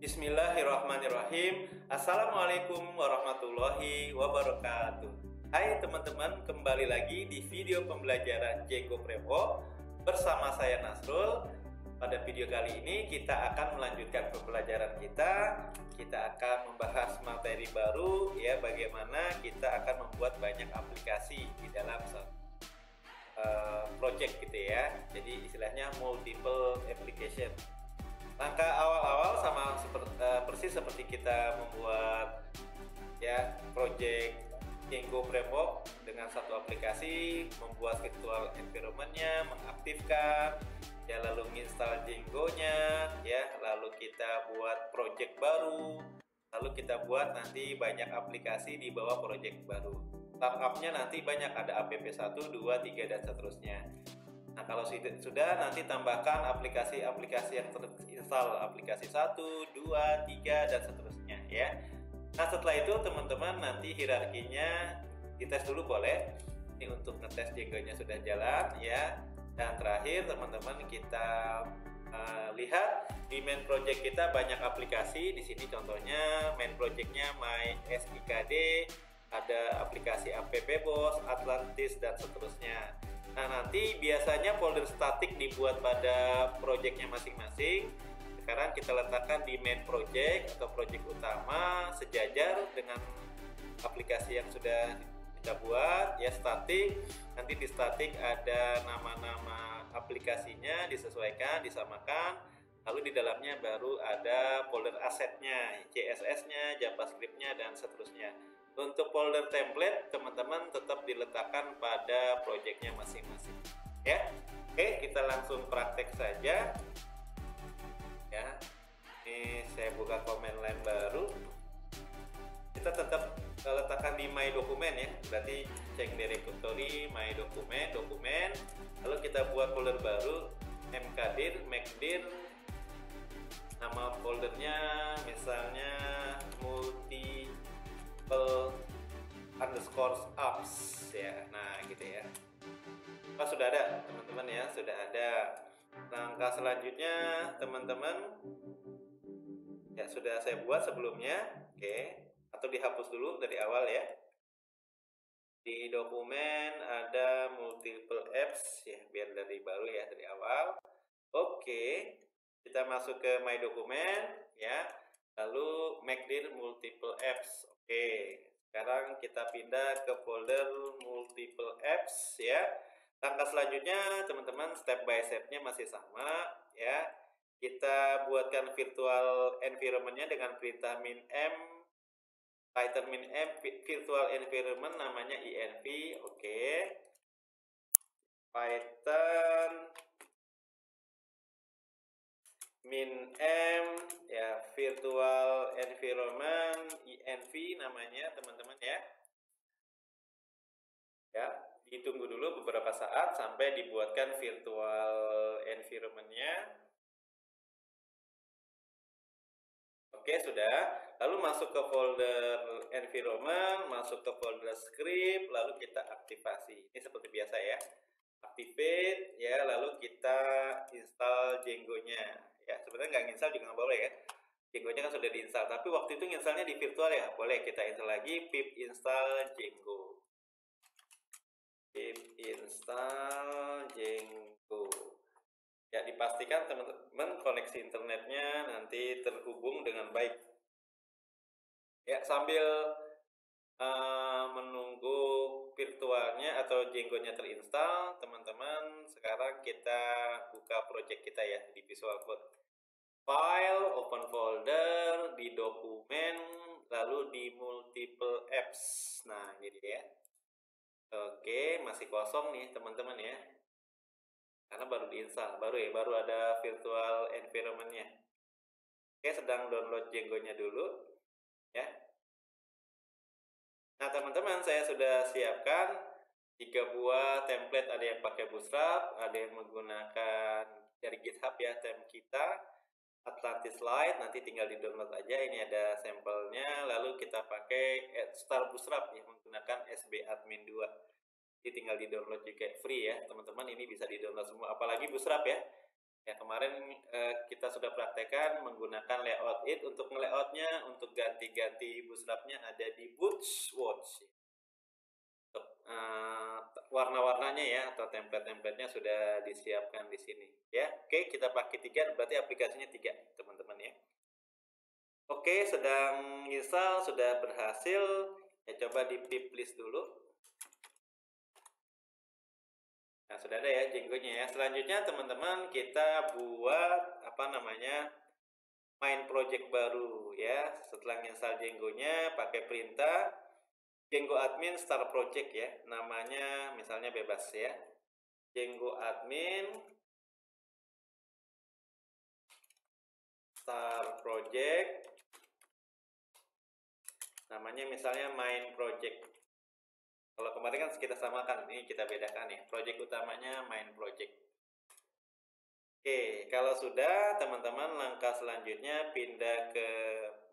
Bismillahirrahmanirrahim. Assalamualaikum warahmatullahi wabarakatuh. Hai teman-teman, kembali lagi di video pembelajaran Django Framework bersama saya Nasrul. Pada video kali ini kita akan melanjutkan pembelajaran kita. Kita akan membahas materi baru, ya, bagaimana kita akan membuat banyak aplikasi di dalam project gitu ya. Jadi istilahnya multiple application. Langkah awal-awal persis seperti kita membuat ya project Django Framework dengan satu aplikasi, membuat virtual environment-nya, mengaktifkan, ya, lalu menginstal Django-nya, ya, lalu kita buat project baru, lalu kita buat nanti banyak aplikasi di bawah project baru. Startup-nya nanti banyak, ada app 1, 2, 3 dan seterusnya. Nah, kalau sudah, nanti tambahkan aplikasi-aplikasi yang terinstall, aplikasi 1, 2, 3 dan seterusnya, ya. Nah, setelah itu teman-teman nanti hierarkinya dites dulu boleh. Ini untuk ngetes Django-nya sudah jalan, ya. Dan terakhir teman-teman kita lihat di main project kita banyak aplikasi. Di sini contohnya main projectnya MySIKD, ada aplikasi AppBoss, Atlantis dan seterusnya. Nah, nanti biasanya folder statik dibuat pada projectnya masing-masing. Sekarang kita letakkan di main project atau project utama sejajar dengan aplikasi yang sudah kita buat, ya, statik. Nanti di statik ada nama-nama aplikasinya, disesuaikan, disamakan. Lalu di dalamnya baru ada folder asetnya, CSS-nya, JavaScript-nya dan seterusnya. Untuk folder template teman-teman tetap diletakkan pada projectnya masing-masing, ya. Oke, kita langsung praktek saja, ya. Ini saya buka command line baru. Kita tetap letakkan di my dokumen, ya, berarti cek directory my dokumen, lalu kita buat folder baru mkdir, macdir, nama foldernya misalnya _apps, ya. Nah, gitu ya. Sudah ada teman-teman, ya, sudah ada. Langkah selanjutnya teman-teman, ya, sudah saya buat sebelumnya, oke, atau dihapus dulu dari awal, ya. Di dokumen ada multiple apps, ya, biar dari baru, ya, dari awal. Oke, kita masuk ke my dokumen, ya, lalu macdir multiple apps. Oke, sekarang kita pindah ke folder multiple apps, ya. Langkah selanjutnya teman-teman step by step-nya masih sama, ya. Kita buatkan virtual environment-nya dengan perintah -m, title -m, virtual environment namanya env. Oke. Python -m, ya, virtual environment env namanya teman-teman, ya. Ya, ditunggu dulu beberapa saat sampai dibuatkan virtual environment-nya. Oke, sudah. Lalu masuk ke folder environment, masuk ke folder script, lalu kita aktivasi. Ini seperti biasa, ya. Activate, ya, lalu kita install Django-nya. Ya, sebenarnya nggak install juga nggak boleh, ya. Django-nya kan sudah diinstal, tapi waktu itu installnya di virtual, ya. Boleh kita install lagi, pip install Django. Pip install Django. Ya, dipastikan teman-teman koneksi internetnya nanti terhubung dengan baik. Ya, sambil menunggu virtualnya atau Django-nya terinstall, teman-teman, sekarang kita buka project kita, ya, di Visual Code. File, open folder, di dokumen, lalu di multiple apps. Nah, ini dia. Oke, masih kosong nih teman-teman, ya, karena baru diinstal, baru ada virtual environment-nya. Oke, sedang download Django-nya dulu, ya. Nah, teman-teman, saya sudah siapkan 3 buah template, ada yang pakai Bootstrap, ada yang menggunakan dari GitHub, ya, theme kita, Atlantis Lite, nanti tinggal di-download aja. Ini ada sampelnya, lalu kita pakai Start Bootstrap, ya, menggunakan sbadmin 2. Jadi tinggal di-download juga free, ya, teman-teman. Ini bisa di-download semua, apalagi Bootstrap, ya. Ya, kemarin kita sudah praktekkan menggunakan layout it. Untuk nge-layoutnya, untuk ganti-ganti bootstrapnya ada di Bootswatch. Untuk warna-warnanya ya, atau template-templatenya sudah disiapkan di sini. Ya, oke, kita pakai 3, berarti aplikasinya 3, teman-teman ya. Oke, sedang install, sudah berhasil. Ya, coba di pip list dulu. Nah, sudah ada ya Django-nya ya. Selanjutnya teman-teman kita buat main project baru ya. Setelah install Django-nya pakai perintah Django admin start project ya. Namanya misalnya bebas ya. Django admin start project. Namanya misalnya main project. Kalau kemarin kan kita samakan, ini kita bedakan ya. Project utamanya main project. Oke, kalau sudah teman-teman langkah selanjutnya pindah ke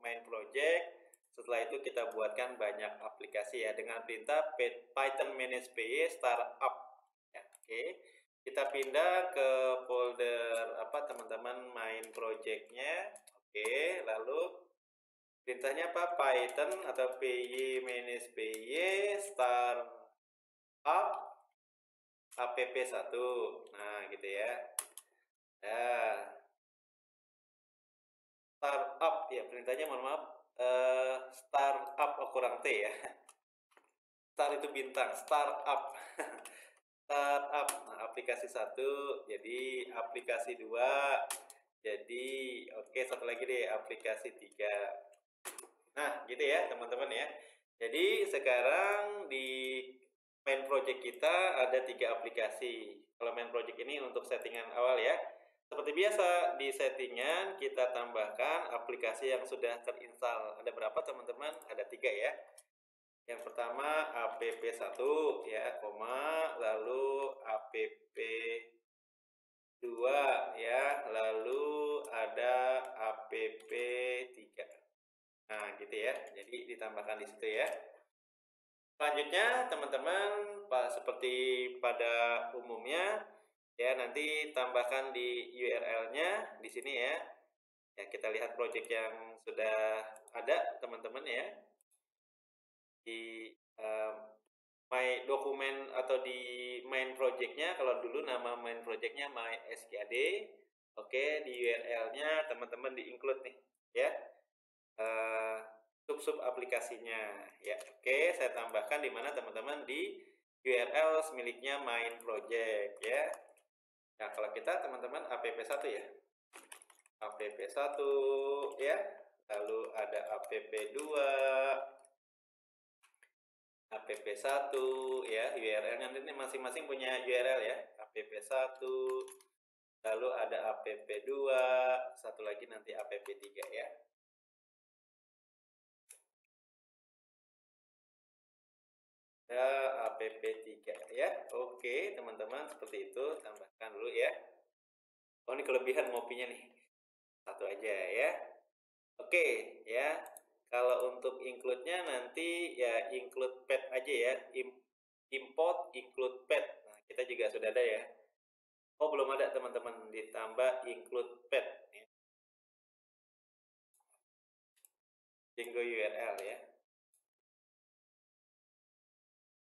main project. Setelah itu kita buatkan banyak aplikasi ya dengan perintah Python manage py startup. Ya, oke, kita pindah ke folder teman-teman main projectnya. Oke, lalu perintahnya apa? Python atau py manage py startup app1. Nah, gitu ya. Nah, startup ya, perintahnya mohon maaf, startup kurang T ya. Star itu bintang, startup. Startup. Nah, aplikasi 1 jadi aplikasi 2 jadi oke, satu lagi deh aplikasi 3. Nah, gitu ya teman-teman ya. Jadi sekarang di main project kita ada 3 aplikasi. Kalau main project ini untuk settingan awal ya. Seperti biasa di settingan kita tambahkan aplikasi yang sudah terinstall. Ada berapa teman-teman? Ada 3 ya. Yang pertama app1 ya, lalu app2 ya, lalu ada app3. Nah, gitu ya. Jadi ditambahkan di situ ya. Selanjutnya teman-teman seperti pada umumnya ya, nanti tambahkan di URL-nya di sini ya. Ya, kita lihat project yang sudah ada teman-teman ya. Di my dokumen atau di main project-nya, kalau dulu nama main project-nya my skd. Oke, di URL-nya teman-teman di-include nih ya. Sub aplikasinya ya. Oke, saya tambahkan di mana teman-teman di URL miliknya main project ya. Nah, kalau kita teman-teman app1 ya. app1 ya. Lalu ada app2, app1 ya, URL-nya ini masing-masing punya URL ya. app1, lalu ada app2, satu lagi nanti app3 ya. app3 ya. Oke, teman-teman, seperti itu, tambahkan dulu ya. Oh, ini kelebihan ngopinya nih. Satu aja ya. Oke, ya. Kalau untuk include-nya nanti ya include pet aja ya. Import include pet. Nah, kita juga sudah ada ya. Oh, belum ada teman-teman, ditambah include pet ya. Django URL ya.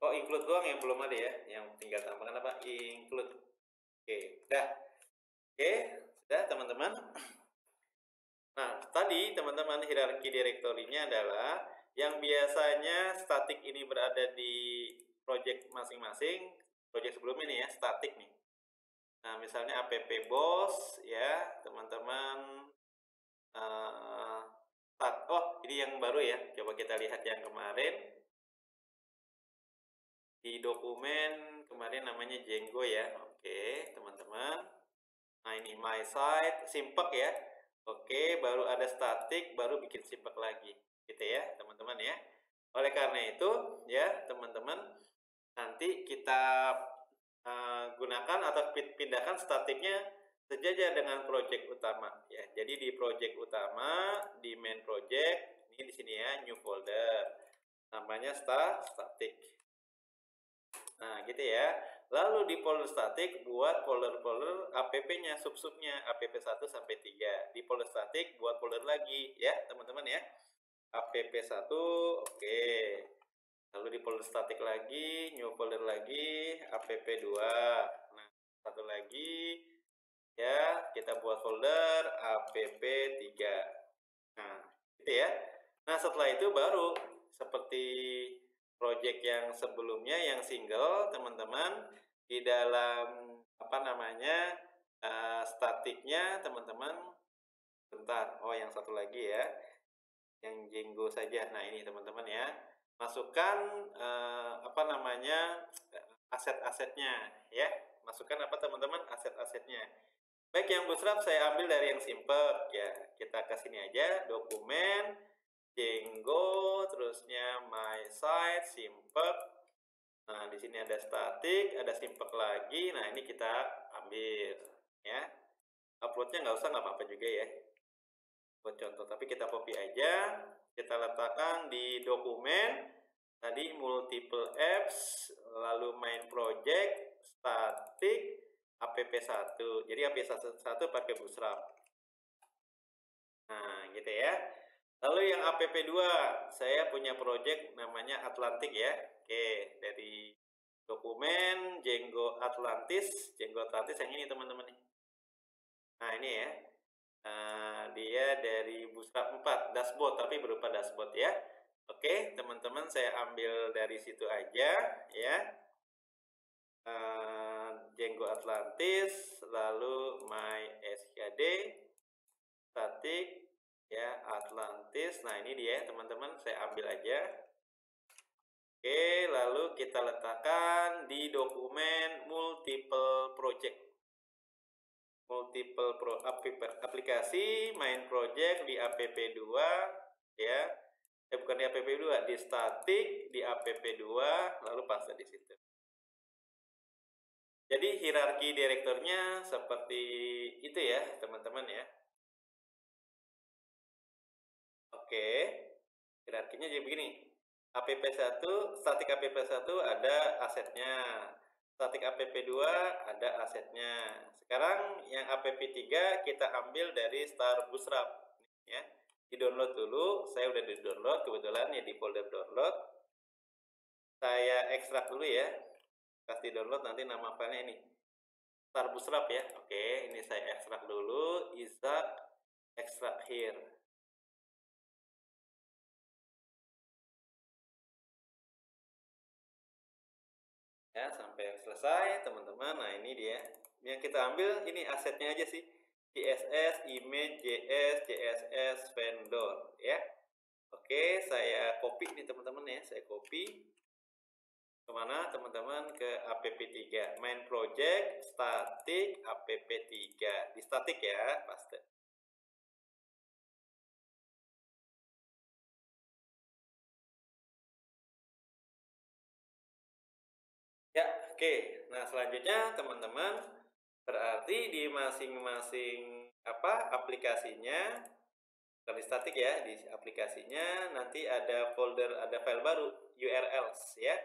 Oh, include doang yang belum ada ya. Yang tinggal tambahkan apa? Include. Oke, dah. Oke, sudah teman-teman. Nah, tadi teman-teman hierarki direktorinya adalah yang biasanya statik ini berada di project masing-masing. Project sebelumnya nih ya, statik nih. Nah, misalnya app boss ya, teman-teman. Oh, ini yang baru ya. Coba kita lihat yang kemarin. Di dokumen kemarin namanya Django ya. Oke, teman-teman. Nah, ini my site, simpek ya. Oke, baru ada statik, baru bikin simpek lagi. Gitu ya, teman-teman ya. Oleh karena itu, ya, teman-teman, nanti kita gunakan atau pindahkan statiknya sejajar dengan project utama ya. Jadi di project utama, di main project, ini di sini ya, new folder. Namanya static. Nah, gitu ya. Lalu di folder statik buat folder-folder app-nya, sub-subnya, app1 sampai 3. Di folder statik buat folder lagi ya, teman-teman ya. app1, oke. Lalu di folder statik lagi, new folder lagi, app2. Nah, satu lagi ya, kita buat folder app3. Nah, gitu ya. Nah, setelah itu baru seperti project yang sebelumnya yang single, teman-teman, di dalam apa namanya statiknya, teman-teman, bentar. Oh, yang satu lagi ya, yang Django saja. Nah, ini teman-teman ya, masukkan apa namanya aset-asetnya ya. Masukkan apa teman-teman aset-asetnya. Baik, yang bootstrap saya ambil dari yang simple ya. Kita ke sini aja, dokumen Django, terusnya my site, simple. Nah, di sini ada static, ada simple lagi. Nah, ini kita ambil ya. Uploadnya nggak usah, nggak apa-apa juga ya. Buat contoh, tapi kita copy aja. Kita letakkan di dokumen. Tadi multiple apps, lalu main project, static, app1. Jadi app1 pakai bootstrap. Nah, gitu ya. Lalu yang app2, saya punya project namanya Atlantic ya. Oke, dari dokumen Django Atlantis yang ini teman-teman nih. Nah, ini ya. Dia dari Bootstrap 4 dashboard, tapi berupa dashboard ya. Oke, teman-teman, saya ambil dari situ aja ya. Django Atlantis, lalu my skd static ya, Atlantis. Nah, ini dia teman-teman, saya ambil aja. Oke, lalu kita letakkan di dokumen multiple project, aplikasi main project di app2 ya. Bukan di app2, di static di app2, lalu paste di situ. Jadi hierarki direkturnya seperti itu ya teman-teman ya. Oke, hierarkinya jadi begini. app1, static app1 ada asetnya, static app2 ada asetnya. Sekarang yang app3 kita ambil dari Star Bootstrap ya. Di download dulu, saya udah di download kebetulan ya, di folder download. Saya ekstrak dulu ya, kasih download, nanti nama filenya ini Star Bootstrap ya. Oke, ini saya ekstrak dulu, Isaac extract here ya, sampai selesai teman-teman. Nah, ini dia yang kita ambil, ini asetnya aja sih, CSS, image, JS, CSS, vendor ya. Oke, saya copy nih teman-teman ya, saya copy kemana teman-teman, ke app3 main project static app3 di static ya, paste. Ya, oke. Nah, selanjutnya teman-teman, berarti di masing-masing aplikasinya, bukan di statik ya, di aplikasinya nanti ada folder, ada file baru, URLs ya.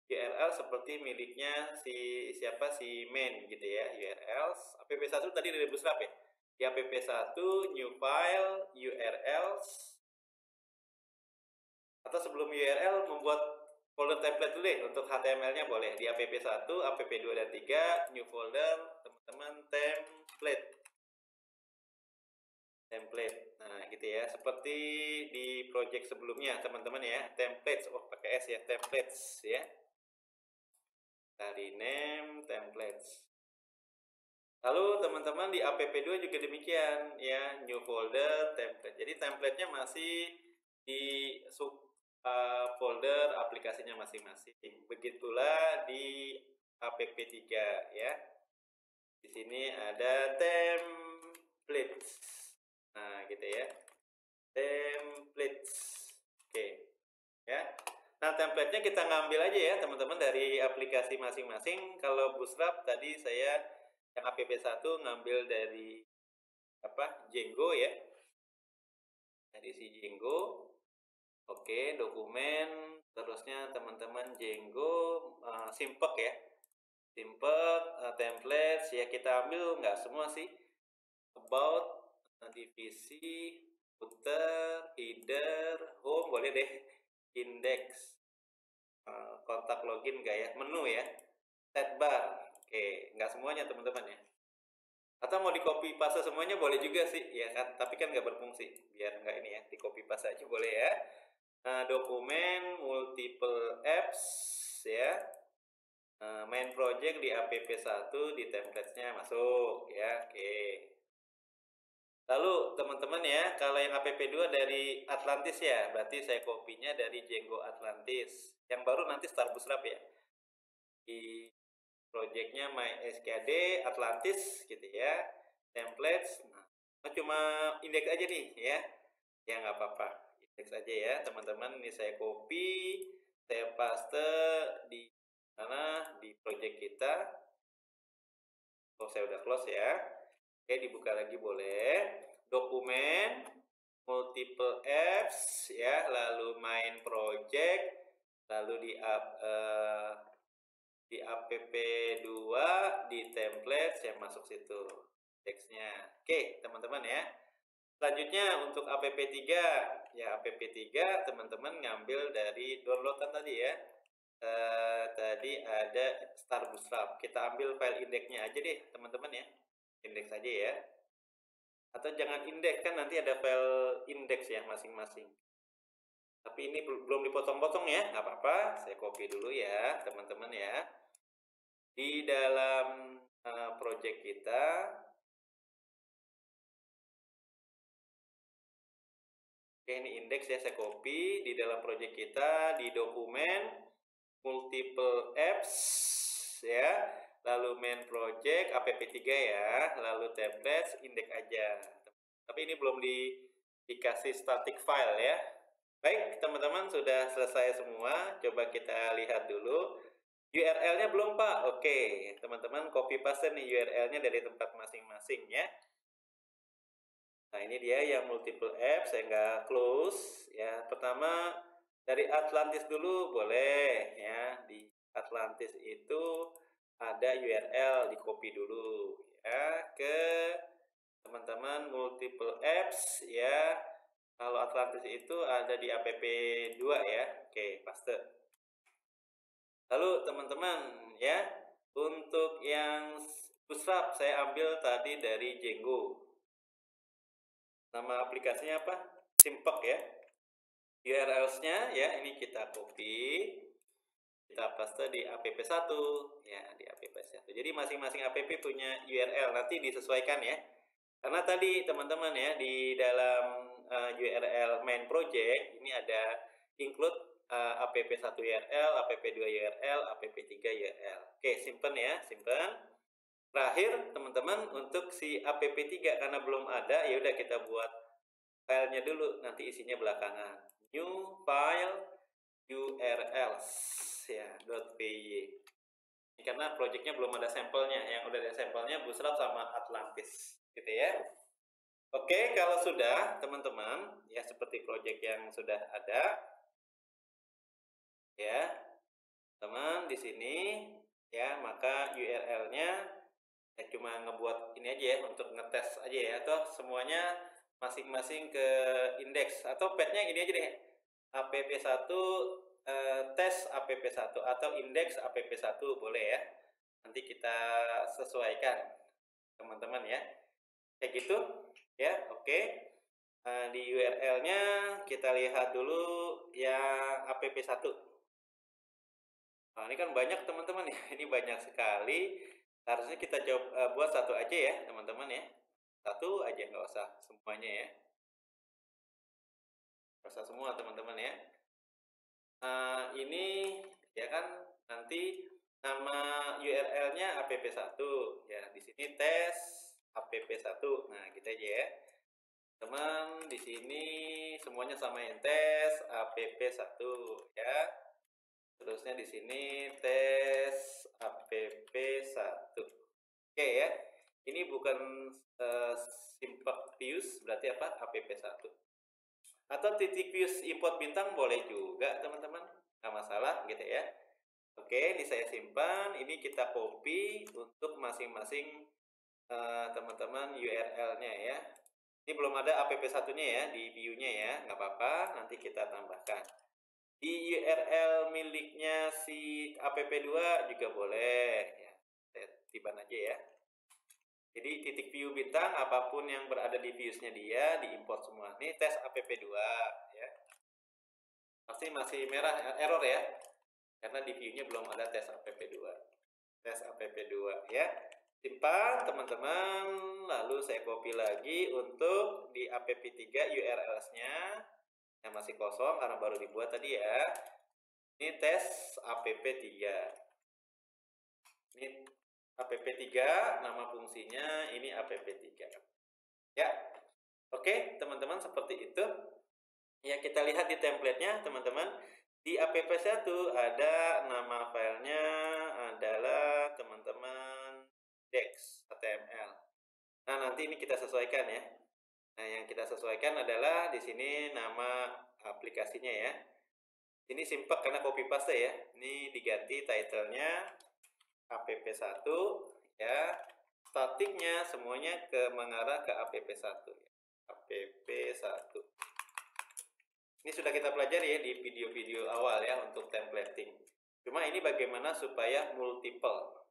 URL seperti miliknya siapa, si main gitu ya, URLs. app1 tadi dari Bootstrap ya. Di app1 new file URLs, atau sebelum URL membuat folder template dulu deh. Untuk HTML-nya boleh di app1, app2 dan 3, new folder teman-teman, template. Nah, gitu ya. Seperti di project sebelumnya, teman-teman ya. Templates, pakai S ya, templates ya. Dari name templates. Lalu teman-teman di app2 juga demikian ya, new folder template. Jadi templatenya masih di sub folder aplikasinya masing-masing. Begitulah di app3 ya. Di sini ada templates. Nah, gitu ya. Templates. Oke. Ya. Nah, templatenya kita ngambil aja ya, teman-teman, dari aplikasi masing-masing. Kalau Bootstrap tadi saya yang app1 ngambil dari Django ya. Dari si Django. Oke, dokumen, terusnya teman-teman Django simpek ya. simple, templates ya kita ambil nggak semua sih, about, divisi, footer, header, home boleh deh, index, kontak login nggak ya, menu ya, sidebar, oke nggak semuanya teman-teman ya. Atau mau di copy paste semuanya boleh juga sih ya kan, tapi kan nggak berfungsi, biar nggak ini ya, di copy paste aja boleh ya. Dokumen, multiple apps ya, main project di app1 di templatesnya masuk ya, oke. Lalu teman-teman ya, kalau yang app2 dari Atlantis ya, berarti saya kopinya dari Django Atlantis. Yang baru nanti Star Bootstrap ya. Di projectnya MySKD Atlantis gitu ya, templates. Nah, cuma indeks aja nih ya, ya nggak apa-apa, indeks aja ya teman-teman. Ini saya copy, saya paste di mana, di project kita. Oh saya udah close ya, oke dibuka lagi boleh. Dokumen, multiple apps ya, lalu main project, lalu di app2 di template saya masuk situ teksnya. Oke teman-teman ya, selanjutnya untuk app3 ya, app3 teman-teman ngambil dari downloadan tadi ya. Tadi ada Star Bootstrap, kita ambil file indeksnya aja deh teman-teman ya, indeks aja ya, atau jangan indeks kan nanti ada file indeks ya masing-masing, tapi ini belum dipotong-potong ya, nggak apa-apa, saya copy dulu ya teman-teman ya. Di dalam project kita, oke ini indeks ya, saya copy di dalam project kita, di dokumen, multiple apps ya, lalu main project app3 ya, lalu templates indeks aja, tapi ini belum dikasih static file ya. Baik teman-teman, sudah selesai semua, coba kita lihat dulu. URL-nya belum Pak? Oke teman-teman, copy paste nih URL-nya dari tempat masing-masing ya. Nah ini dia yang multiple apps, saya nggak close ya. Pertama dari Atlantis dulu boleh ya, di Atlantis itu ada URL, di copy dulu ya ke teman-teman multiple apps ya. Kalau Atlantis itu ada di app2 ya, oke paste. Lalu teman-teman ya, untuk yang Bootstrap saya ambil tadi dari Django. Nama aplikasinya apa? Simpek ya. URL-nya ya, ini kita copy, kita paste di app1 ya, di app1. Jadi masing-masing app punya URL, nanti disesuaikan ya. Karena tadi teman-teman ya, di dalam URL main project ini ada include app1 URL, app2 URL, app3 URL. Oke, simpen ya, simpen. Terakhir teman-teman, untuk si app3 karena belum ada, ya udah kita buat filenya dulu, nanti isinya belakangan. New file urls ya, .py. Karena projectnya belum ada sampelnya, yang udah ada sampelnya Bootstrap sama Atlantis gitu ya. Oke, kalau sudah teman-teman ya, seperti project yang sudah ada ya teman di sini ya, maka URL-nya ya cuma ngebuat ini aja ya, untuk ngetes aja ya, atau semuanya masing-masing ke indeks, atau path-nya ini aja deh, app1 tes app1 atau indeks app1 boleh ya, nanti kita sesuaikan teman-teman ya, kayak gitu ya. Oke, di URL-nya kita lihat dulu yang app1. Nah, ini kan banyak teman-teman ya, ini banyak sekali. Harusnya kita coba buat satu aja ya teman-teman ya, satu aja, nggak usah semuanya ya, nggak usah semua teman-teman ya. Ini ya kan nanti nama URL-nya app1 ya, di sini tes app1. Nah gitu aja ya teman, di sini semuanya samain tes app1 ya. Terusnya di sini tes app1. Oke ya. Ini bukan simpek views, berarti apa? app1. Atau titik views import bintang boleh juga teman-teman, nggak masalah gitu ya. Oke, ini saya simpan, ini kita copy untuk masing-masing teman-teman URL-nya ya. Ini belum ada app1-nya ya di view-nya ya, nggak apa-apa, nanti kita tambahkan. Di URL miliknya si app2 juga boleh ya. Saya tiban aja ya. Jadi titik view bintang apapun yang berada di views-nya dia diimport semua. Ini tes app2 ya. Pasti masih merah error ya. Karena di view-nya belum ada tes app2. Tes app2 ya. Simpan teman-teman, lalu saya copy lagi untuk di app3 URL-nya yang masih kosong karena baru dibuat tadi ya. Ini tes app3. Ini app3, nama fungsinya ini app3. Ya. Oke, teman-teman seperti itu. Ya, kita lihat di template-nya, teman-teman. Di app1 ada nama filenya adalah teman-teman index.html. Nah, nanti ini kita sesuaikan ya. Nah, yang kita sesuaikan adalah di sini nama aplikasinya ya. Ini simple karena copy paste ya. Ini diganti title-nya app1 ya. Statiknya semuanya mengarah ke app1 ya. app1. Ini sudah kita pelajari ya di video-video awal ya untuk templating. Cuma ini bagaimana supaya multiple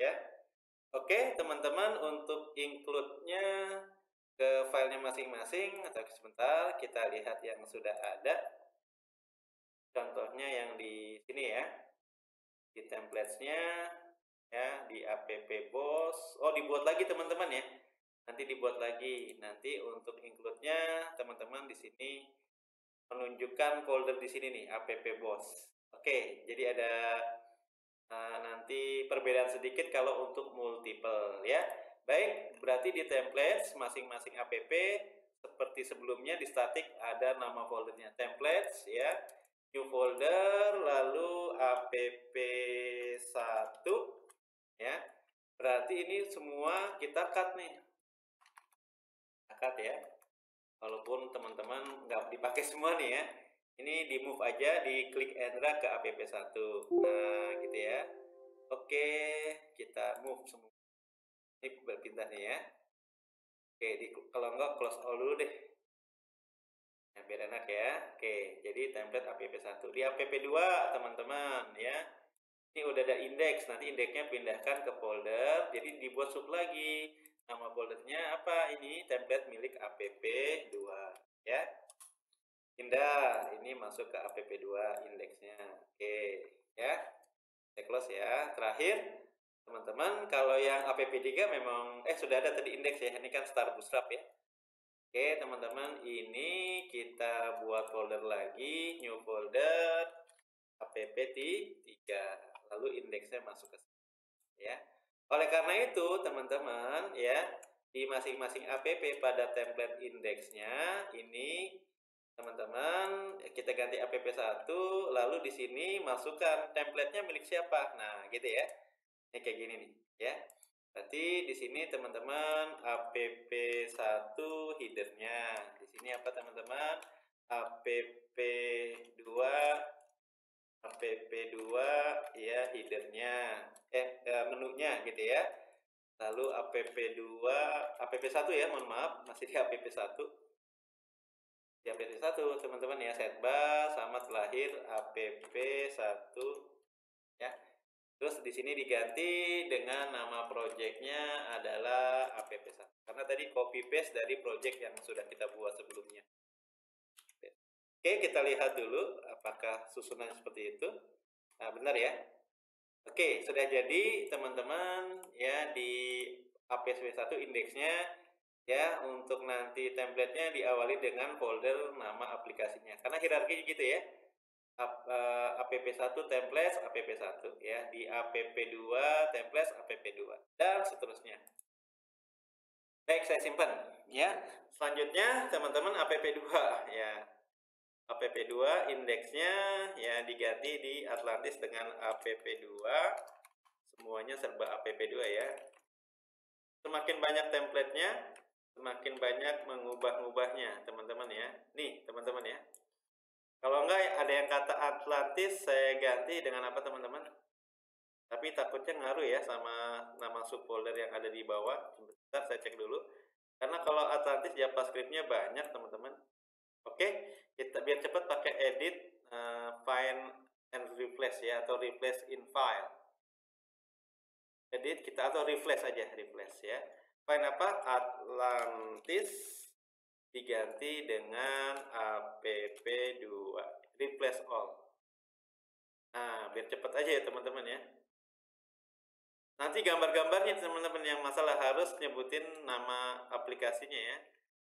ya. Oke, teman-teman, untuk include-nya ke filenya masing-masing atau sebentar kita lihat yang sudah ada. Contohnya yang di sini ya. Di templates-nya ya, di app-boss. Oh, dibuat lagi teman-teman ya. Nanti dibuat lagi. Nanti untuk include-nya teman-teman di sini menunjukkan folder di sini nih, app-boss. Oke, jadi ada nanti perbedaan sedikit kalau untuk multiple ya. Baik, berarti di templates masing-masing app seperti sebelumnya di static ada nama foldernya templates ya. New folder, lalu app1 ya. Berarti ini semua kita cut nih. Cut ya. Walaupun teman-teman nggak dipakai semua nih ya. Ini di move aja, di klik and drag ke app1. Nah, gitu ya. Oke, kita move semua. Ini berpindah nih ya. Oke, kalau enggak close all dulu deh. Nah, biar enak ya. Oke, jadi template app1. Di app2 teman-teman ya. Ini udah ada indeks, nanti indeksnya pindahkan ke folder. Jadi dibuat sub lagi. Nama foldernya apa? Ini template milik app2 ya. Pindah, ini masuk ke app2 indeksnya. Oke, ya. Saya close ya. Terakhir, teman-teman, kalau yang app3 memang sudah ada tadi indeks ya. Ini kan start bootstrap ya. Oke, teman-teman, ini kita buat folder lagi, new folder app3, lalu indeksnya masuk ke sini ya. Oleh karena itu, teman-teman ya, di masing-masing app pada template indeksnya ini teman-teman kita ganti app1, lalu di sini masukkan template-nya milik siapa. Nah, gitu ya. Ini kayak gini nih, ya. Berarti di sini teman-teman app1 header-nya. Di sini apa teman-teman? app2 ya header-nya. Menunya gitu ya. Lalu app1 ya, mohon maaf, masih di app1. Di app1 teman-teman ya, setbar sama terlahir app1 ya. Terus di sini diganti dengan nama projectnya adalah app1 karena tadi copy paste dari project yang sudah kita buat sebelumnya. Oke, kita lihat dulu apakah susunannya seperti itu. Nah, benar ya. Oke, sudah jadi teman-teman ya, di app1 indeksnya ya, untuk nanti template-nya diawali dengan folder nama aplikasinya karena hierarkinya gitu ya. app1 templates app1 ya, di app2 templates app2 dan seterusnya. Baik, saya simpan ya. Selanjutnya teman-teman app2 ya. app2 indeksnya ya diganti di Atlantis dengan app2. Semuanya serba app2 ya. Semakin banyak template-nya, semakin banyak mengubah-ubahnya teman-teman ya. Nih, teman-teman ya. Kalau enggak ada yang kata Atlantis, saya ganti dengan apa teman-teman? Tapi takutnya ngaruh ya sama nama subfolder yang ada di bawah. Sebentar saya cek dulu. Karena kalau Atlantis JavaScript-nya banyak teman-teman. Oke, kita biar cepat pakai edit, find and replace ya, atau replace in file. Edit kita atau replace aja, replace ya. Find apa? Atlantis diganti dengan app2, replace all. Nah, biar cepat aja ya teman-teman ya. Nanti gambar-gambarnya teman-teman yang masalah harus nyebutin nama aplikasinya ya.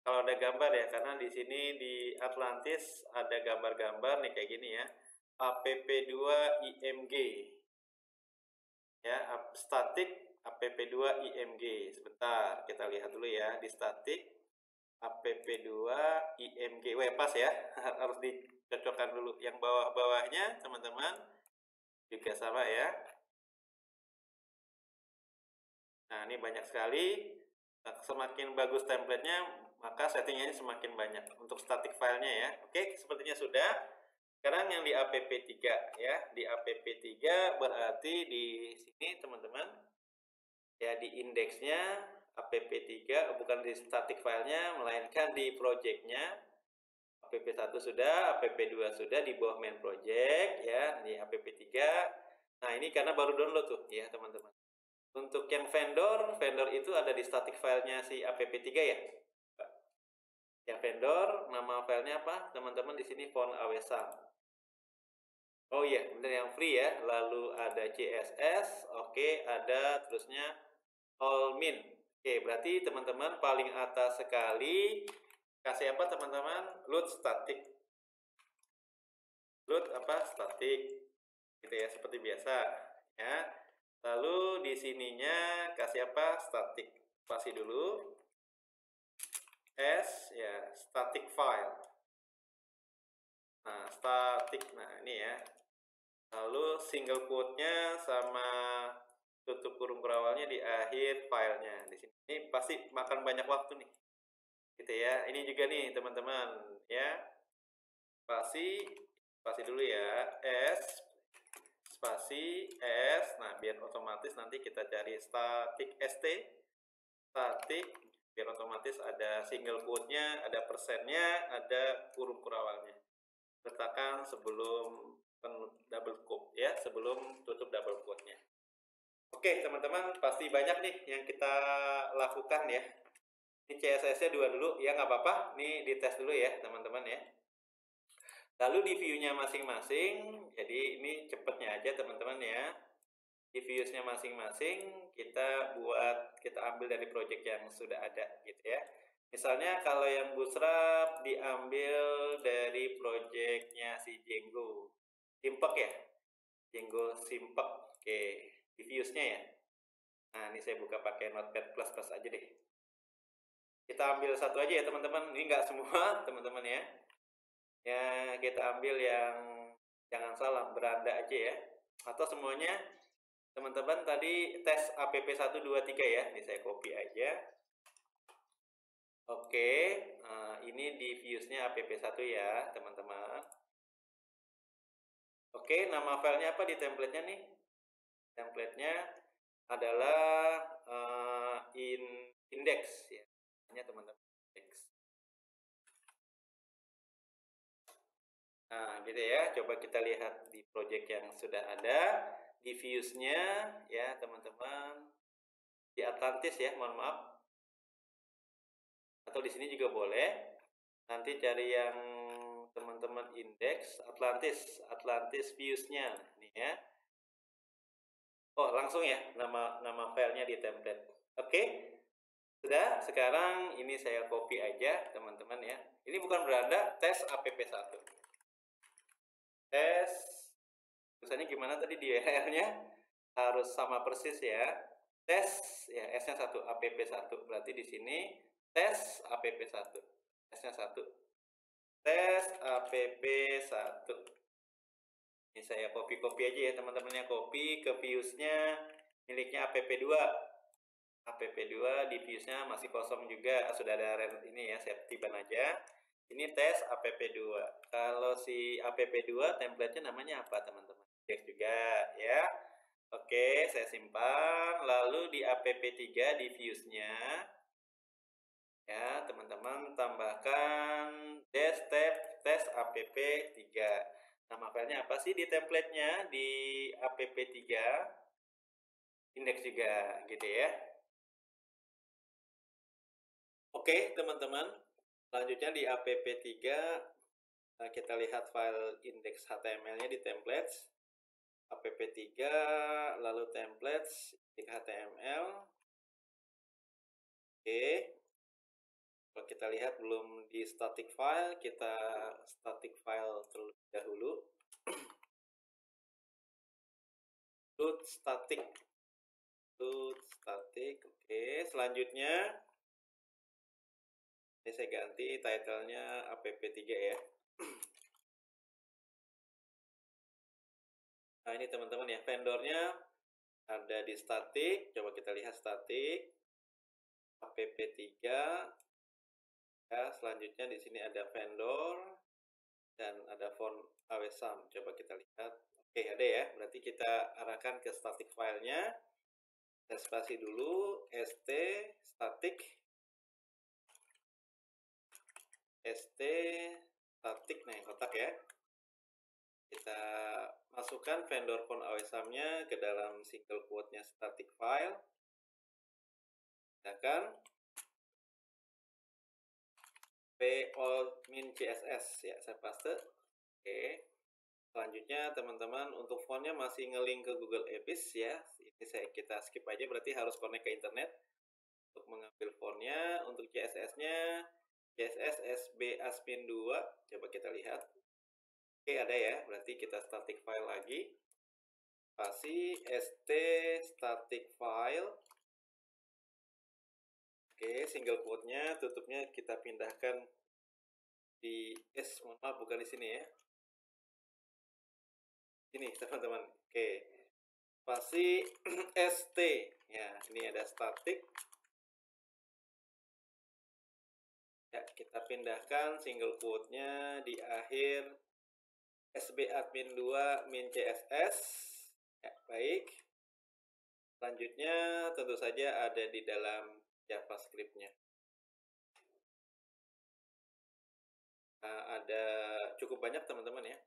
Kalau ada gambar ya, karena di sini di Atlantis ada gambar-gambar nih kayak gini ya. app2 img. Ya, static app2 img. Sebentar, kita lihat dulu ya di static app2 img. Wah, pas ya. Harus dicocokkan dulu. Yang bawah-bawahnya teman-teman juga sama ya. Nah, ini banyak sekali. Semakin bagus template-nya, maka settingannya semakin banyak untuk static filenya ya. Oke, sepertinya sudah. Sekarang yang di app3 ya. Di app3 berarti di sini teman-teman ya, di indeksnya app3 bukan di static filenya, melainkan di project-nya. app1 sudah, app2 sudah di bawah main project ya, di app3. Nah, ini karena baru download tuh ya teman-teman. Untuk yang vendor itu ada di static filenya si app3 ya. Yang vendor, nama filenya apa? Teman-teman di sini font awesome. Oh iya, benar yang free ya. Lalu ada CSS, oke, ada terusnya all min. Oke, berarti teman-teman paling atas sekali kasih apa teman-teman? Load static. Load apa? Static. Gitu ya, seperti biasa ya. Lalu di sininya kasih apa? Static. Spasi dulu. S ya, static file. Nah, static. Nah, ini ya. Lalu single quote-nya sama tutup kurung perawalnya di akhir filenya. Di sini ini pasti makan banyak waktu nih. Gitu ya. Ini juga nih, teman-teman, ya. Spasi dulu ya. S spasi S. Nah, biar otomatis nanti kita cari static ST. Static biar otomatis ada single quote-nya, ada persennya, ada kurung awalnya. Letakkan sebelum double quote ya, sebelum tutup double quote-nya. Oke, teman-teman, pasti banyak nih yang kita lakukan ya. Ini CSS-nya 2 dulu ya, nggak apa-apa. Ini dites dulu ya, teman-teman ya. Lalu di view-nya masing-masing, jadi ini cepetnya aja teman-teman ya. Di views-nya masing-masing kita ambil dari project yang sudah ada gitu ya. Misalnya kalau yang Bootstrap diambil dari projectnya si Django Simpek ya, Django Simpek. Oke, di views-nya ya. Nah, ini saya buka pakai Notepad++ aja deh. Kita ambil satu aja ya teman-teman. Ini nggak semua teman-teman ya. Ya, kita ambil yang jangan salah beranda aja ya. Atau semuanya. Teman-teman tadi tes app1 2 3 ya. Ini saya copy aja. Oke, ini di views-nya app1 ya, teman-teman. Oke, nama filenya apa di template-nya nih? Template-nya adalah index ya. Hanya teman-teman index. Nah, gitu ya. Coba kita lihat di project yang sudah ada. Di views-nya ya teman-teman, di Atlantis ya, mohon maaf, atau di sini juga boleh. Nanti cari yang teman-teman indeks Atlantis views-nya nih ya. Oh, langsung ya nama filenya di template. Oke, sudah. Sekarang ini saya copy aja teman-teman ya. Ini bukan beranda, tes app1. Tes tulisannya gimana tadi di URL-nya? Harus sama persis ya. Tes ya, S-nya 1, app1. Berarti di sini tes app1. S-nya 1. Tes app1. Ini saya copy aja ya teman-teman ya, copy ke views-nya miliknya app2. App2 di views-nya masih kosong juga, sudah ada ini ya, saya aktifkan aja. Ini tes app2. Kalau si app2 template-nya namanya apa, teman-teman? Cek juga ya. Oke, saya simpan. Lalu di app3 di views-nya ya, teman-teman tambahkan tes app3. Nama filenya apa sih di template-nya di app3? Indeks juga gitu ya. Oke, teman-teman. Selanjutnya di app3 kita lihat file indeks HTML-nya di templates. app3 lalu templates HTML. Oke. Kalau kita lihat belum di static file, kita static file terlebih dahulu. Load static. Oke, selanjutnya ini saya ganti title-nya app3 ya. Nah, ini teman-teman ya, vendornya ada di static. Coba kita lihat static app3 ya. Selanjutnya di sini ada vendor dan ada font awesome. Coba kita lihat. Oke, ada ya. Berarti kita arahkan ke static filenya. Saya spasi dulu st static nah yang kotak ya. Kita masukkan vendor font awesome-nya ke dalam single quote-nya static file. Gunakan p-old-min css ya, saya paste. Oke. Selanjutnya teman-teman untuk fontnya masih ngelink ke Google Apps ya. Ini kita skip aja, berarti harus connect ke internet untuk mengambil fontnya. Untuk CSS-nya CSS SB Asmin 2. Coba kita lihat. Oke, ada ya. Berarti kita static file lagi. Spasi st static file. Oke, single quote-nya, tutupnya kita pindahkan di mohon maaf bukan di sini ya. Ini teman-teman. Oke. Spasi st ya, ini ada static ya, kita pindahkan single quote-nya di akhir sb admin 2 min css ya, baik. Selanjutnya tentu saja ada di dalam JavaScript-nya. Nah, ada cukup banyak teman-teman ya.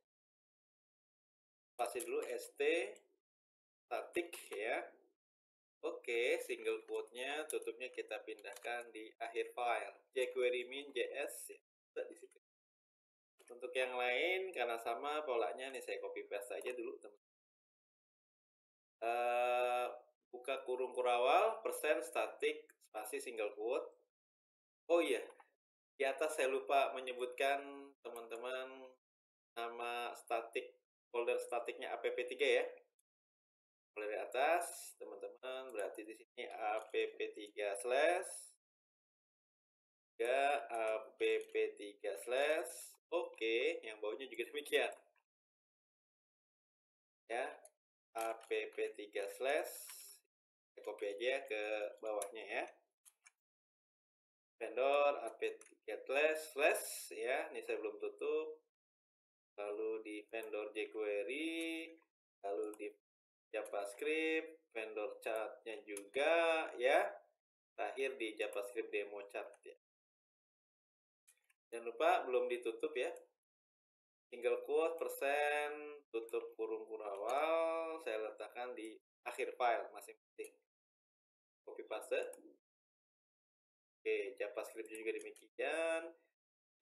Spasi dulu st static ya. Oke, single quote-nya, tutupnya kita pindahkan di akhir file. jQuery min JS ya, di situ. Untuk yang lain karena sama polanya nih saya copy paste aja dulu teman. Buka kurung kurawal persen static spasi single quote. Oh iya, di atas saya lupa menyebutkan teman-teman nama static folder statiknya app3 ya. Mulai dari atas, teman-teman, berarti di sini app3 slash ya app3 slash oke, yang bawahnya juga demikian ya, app3 slash kita copy aja ke bawahnya ya, vendor app3 slash ya, ini saya belum tutup, lalu di vendor jQuery, lalu di JavaScript, vendor chat-nya juga ya, terakhir di JavaScript demo chat ya. Jangan lupa belum ditutup ya, single quote persen tutup kurung kurawal saya letakkan di akhir file masing-masing. Copy paste. Oke, JavaScript juga demikian,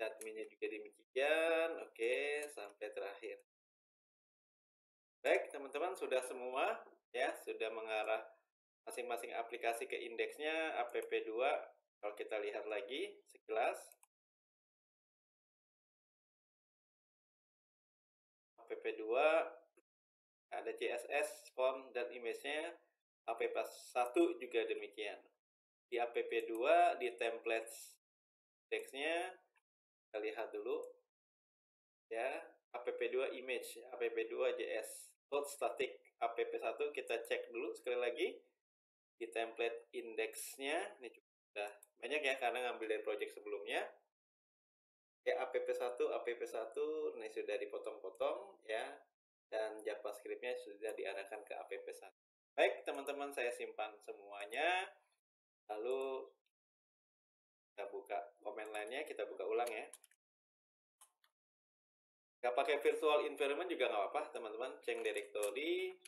chatminnya juga demikian. Oke, sampai terakhir. Baik teman-teman, sudah semua ya, sudah mengarah masing-masing aplikasi ke indeksnya app2. Kalau kita lihat lagi sekilas, app2 ada CSS, font, dan image-nya. app1 juga demikian. Di app2 di templates indeks-nya kita lihat dulu ya, app2 image, app2 JS, load static. app1 kita cek dulu sekali lagi di template indeksnya. Ini sudah banyak ya karena ngambil dari project sebelumnya. ya app1 ini sudah dipotong-potong ya, dan JavaScript-nya sudah diarahkan ke app1. Baik teman-teman, saya simpan semuanya, lalu kita buka komen lainnya, kita buka ulang ya. Nggak pakai virtual environment juga nggak apa-apa teman-teman, change directory,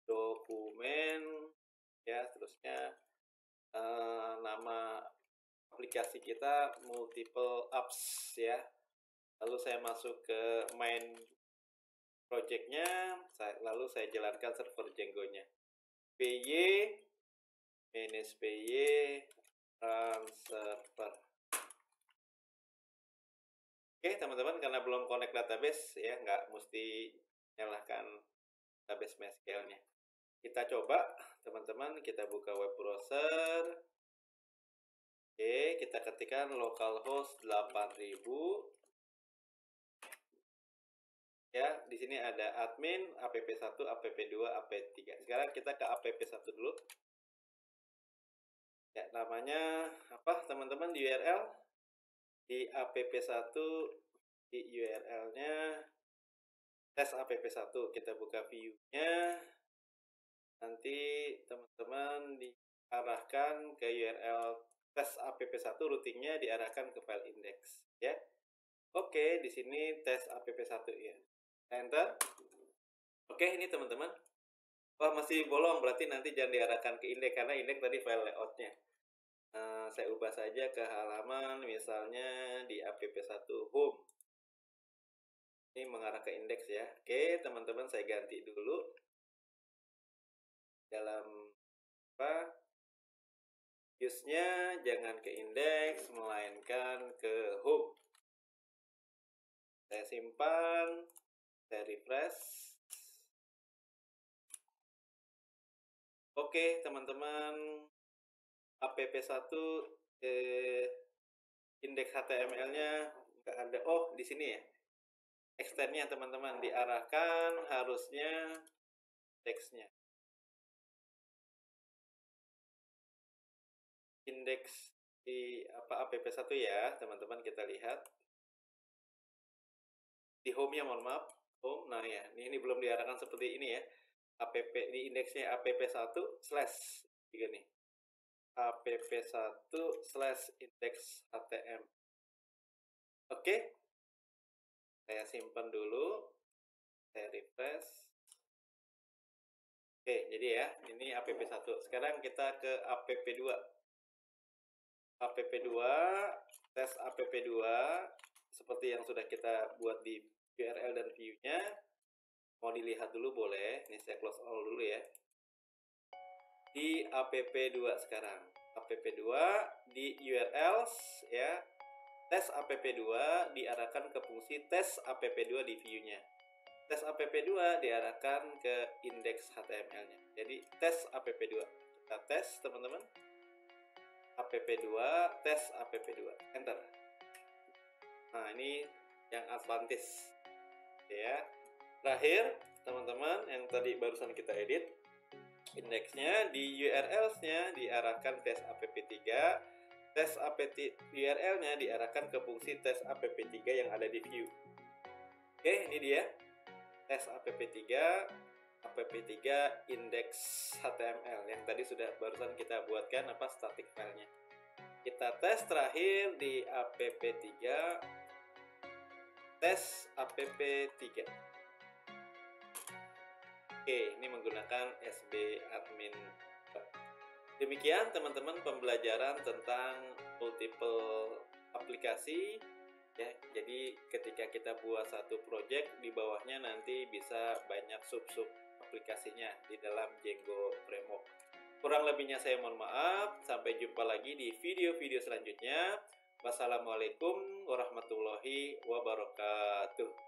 dokumen ya, seterusnya nama aplikasi kita multiple apps ya. Lalu saya masuk ke main projectnya, lalu saya jalankan server Django-nya. py manage py run server. Oke teman-teman, karena belum connect database ya, nggak mesti nyalakan database MySQL-nya. Kita coba teman-teman, kita buka web browser. Oke, kita ketikkan localhost 8000. Ya, di sini ada admin, app1, app2, app3. Sekarang kita ke app1 dulu. Ya, namanya apa teman-teman di URL? Di app1 di URL-nya tes app1. Kita buka view-nya. Nanti teman-teman diarahkan ke URL tes app1, routingnya diarahkan ke file index ya. Oke, di sini tes app1 ya. Enter. Oke, ini teman-teman. Wah, masih bolong, berarti nanti jangan diarahkan ke index karena index tadi file layoutnya. Saya ubah saja ke halaman, misalnya di app1 home. Ini mengarah ke index ya. Oke, teman-teman, saya ganti dulu. Dalam apa? Use-nya jangan ke index, melainkan ke home. Saya simpan, saya refresh. Oke, teman-teman, app1 indeks HTML-nya nggak ada. Oh, di sini ya. Extend-nya teman-teman diarahkan harusnya indeksnya. Indeks di app1 ya, teman-teman, kita lihat. Di home-nya, mohon maaf. Home. Nah ya, ini belum diarahkan seperti ini ya. App di indeksnya app1 slash juga nih. app1/index html. Oke. Saya simpan dulu. Saya refresh. Oke, jadi ya, ini app1. Sekarang kita ke app2. app2, tes app2 seperti yang sudah kita buat di URL dan view-nya. Mau dilihat dulu boleh. Ini saya close all dulu ya. Di app2 sekarang. app2 di URLs ya. Tes app2 diarahkan ke fungsi tes app2 di view-nya. Tes app2 diarahkan ke indeks HTML-nya. Jadi tes app2. Kita tes teman-teman. app2, tes app2. Enter. Nah, ini yang advantage. Ya. Terakhir, teman-teman, yang tadi barusan kita edit. Indeksnya di URLs-nya diarahkan tes app3. Tes URL-nya diarahkan ke fungsi tes app3 yang ada di view. Oke, ini dia. Tes app3 index HTML yang tadi sudah barusan kita buatkan static filenya. Kita tes terakhir di app3, tes app3. Oke, ini menggunakan SB admin. Demikian teman-teman pembelajaran tentang multiple aplikasi ya. Jadi ketika kita buat satu project, di bawahnya nanti bisa banyak sub-sub aplikasinya di dalam Django Framework. Kurang lebihnya saya mohon maaf. Sampai jumpa lagi di video-video selanjutnya. Wassalamualaikum warahmatullahi wabarakatuh.